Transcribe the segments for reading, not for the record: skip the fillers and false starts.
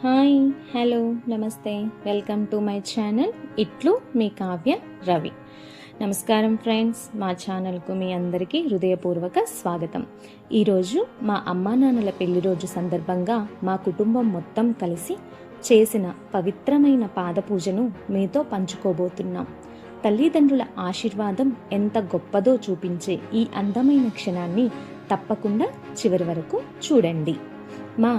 Hi, hello, నమస్తే. Welcome to my channel ఇట్లు మీ కావ్య రవి. నమస్కారం ఫ్రెండ్స్, మా ఛానల్కు మీ అందరికీ హృదయపూర్వక స్వాగతం. ఈరోజు మా అమ్మా నాన్నల పెళ్లి రోజు సందర్భంగా మా కుటుంబం మొత్తం కలిసి చేసిన పవిత్రమైన పాదపూజను మీతో పంచుకోబోతున్నాం. తల్లిదండ్రుల ఆశీర్వాదం ఎంత గొప్పదో చూపించే ఈ అందమైన క్షణాన్ని తప్పకుండా చివరి వరకు చూడండి. మా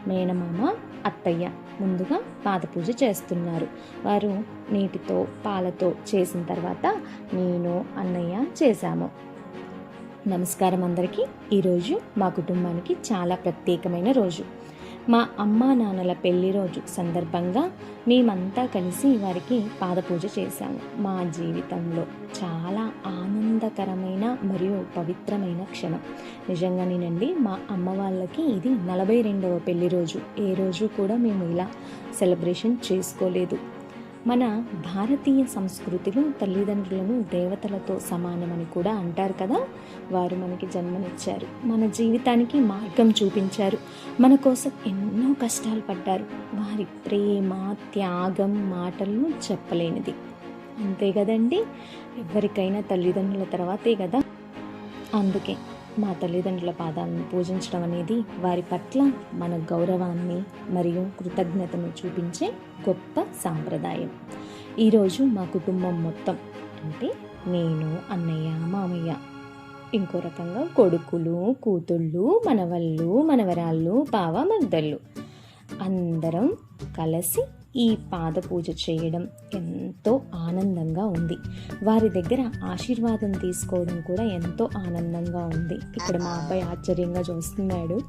మేనమామ, అత్తయ్య ముందుగా పాదపూజ చేస్తున్నారు. వారు నీటితో పాలతో చేసిన తర్వాత నేను, అన్నయ్య చేశాము. నమస్కారం అందరికీ. ఈరోజు మా కుటుంబానికి చాలా ప్రత్యేకమైన రోజు. మా అమ్మా నాన్నల పెళ్లి రోజు సందర్భంగా మేమంతా కలిసి వారికి పాదపూజ చేశాము. మా జీవితంలో చాలా ఆనందకరమైన మరియు పవిత్రమైన క్షణం. నిజంగానేనండి, మా అమ్మ వాళ్ళకి ఇది 42వ పెళ్లి రోజు. ఏ రోజు కూడా మేము ఇలా సెలబ్రేషన్ చేసుకోలేదు. మన భారతీయ సంస్కృతిలో తల్లిదండ్రులను దేవతలతో సమానమని కూడా అంటారు కదా. వారు మనకి జన్మనిచ్చారు, మన జీవితానికి మార్గం చూపించారు, మన కోసం ఎన్నో కష్టాలు పడ్డారు. వారి ప్రేమ, త్యాగం మాటలను చెప్పలేనిది. అంతే కదండి, ఎవరికైనా తల్లిదండ్రుల తర్వాతే కదా. అందుకే మా తల్లిదండ్రుల పాదాలను పూజించడం అనేది వారి పట్ల మన గౌరవాన్ని మరియు కృతజ్ఞతను చూపించే గొప్ప సాంప్రదాయం. ఈరోజు మా కుటుంబం మొత్తం, అంటే నేను, అన్నయ్య, మామయ్య, ఇంకో రకంగా కొడుకులు, కూతుళ్ళు, మనవళ్ళు, మనవరాళ్ళు, బావ, మర్దళ్ళు అందరం కలిసి ఈ పాద పూజ చేయడం ఎంతో ఆనందంగా ఉంది. వారి దగ్గర ఆశీర్వాదం తీసుకోవడం కూడా ఎంతో ఆనందంగా ఉంది. ఇక్కడ మా అబ్బాయి ఆశ్చర్యంగా చూస్తున్నాడు.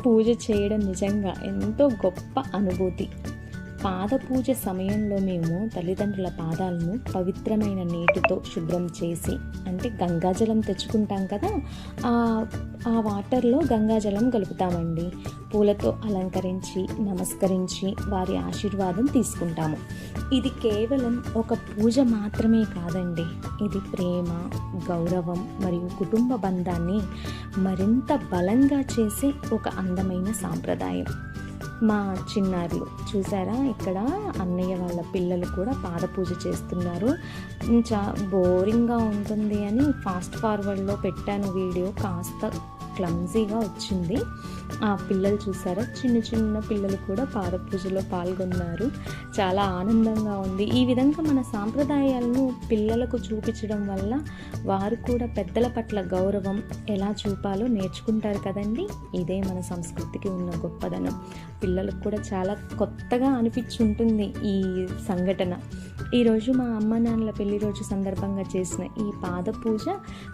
పూజ చేయడం నిజంగా ఎంతో గొప్ప అనుభూతి. పాద పూజ సమయంలో మేము తల్లిదండ్రుల పాదాలను పవిత్రమైన నీటితో శుభ్రం చేసి, అంటే గంగాజలం తెచ్చుకుంటాం కదా, ఆ వాటర్లో గంగాజలం కలుపుతామండి. పూలతో అలంకరించి నమస్కరించి వారి ఆశీర్వాదం తీసుకుంటాము. ఇది కేవలం ఒక పూజ మాత్రమే కాదండి, ఇది ప్రేమ, గౌరవం మరియు కుటుంబ బంధాన్ని మరింత బలంగా చేసే ఒక అందమైన సాంప్రదాయం. మా చిన్నారులు చూసారా, ఇక్కడ అన్నయ్య వాళ్ళ పిల్లలు కూడా పాదపూజ చేస్తున్నారు. బోరింగ్గా ఉంటుంది అని ఫాస్ట్ ఫార్వర్డ్లో పెట్టాను వీడియో, కాస్త క్లమ్జీగా వచ్చింది. ఆ పిల్లలు చూసారా, చిన్న చిన్న పిల్లలు కూడా పాదపూజలో పాల్గొన్నారు. చాలా ఆనందంగా ఉంది. ఈ విధంగా మన సాంప్రదాయాలను పిల్లలకు చూపించడం వల్ల వారు కూడా పెద్దల పట్ల గౌరవం ఎలా చూపాలో నేర్చుకుంటారు కదండి. ఇదే మన సంస్కృతికి ఉన్న గొప్పదనం. పిల్లలకు కూడా చాలా కొత్తగా అనిపించుంటుంది ఈ సంఘటన. ఈరోజు మా అమ్మ నాన్నల పెళ్లి రోజు సందర్భంగా చేసిన ఈ పాద పూజ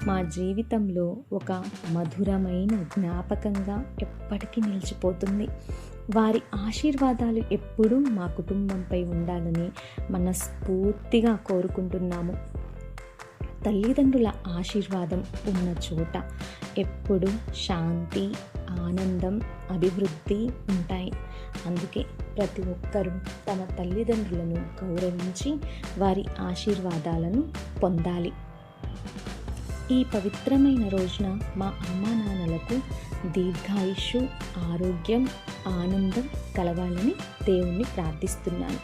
మా జీవితంలో ఒక మధురమైన జ్ఞాపకంగా ఎప్పటికీ నిలిచిపోతుంది. వారి ఆశీర్వాదాలు ఎప్పుడూ మా కుటుంబంపై ఉండాలని మనస్ఫూర్తిగా కోరుకుంటున్నాము. తల్లిదండ్రుల ఆశీర్వాదం ఉన్న చోట ఎప్పుడు శాంతి, ఆనందం, అభివృద్ధి ఉంటాయి. అందుకే ప్రతి ఒక్కరూ తమ తల్లిదండ్రులను గౌరవించి వారి ఆశీర్వాదాలను పొందాలి. ఈ పవిత్రమైన రోజున మా అమ్మా నాన్నలకు దీర్ఘాయుష్షు, ఆరోగ్యం, ఆనందం కలగాలని దేవుణ్ణి ప్రార్థిస్తున్నాను.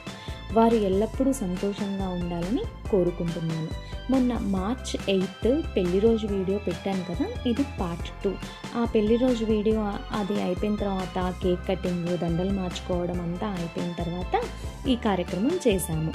వారు ఎల్లప్పుడూ సంతోషంగా ఉండాలని కోరుకుంటున్నాను. మొన్న March 8 పెళ్లి రోజు వీడియో పెట్టాను కదా, ఇది పార్ట్ 2. ఆ పెళ్లి రోజు వీడియో అది అయిపోయిన తర్వాత కేక్ కటింగ్, దండలు మార్చుకోవడం అంతా అయిపోయిన తర్వాత ఈ కార్యక్రమం చేశాము.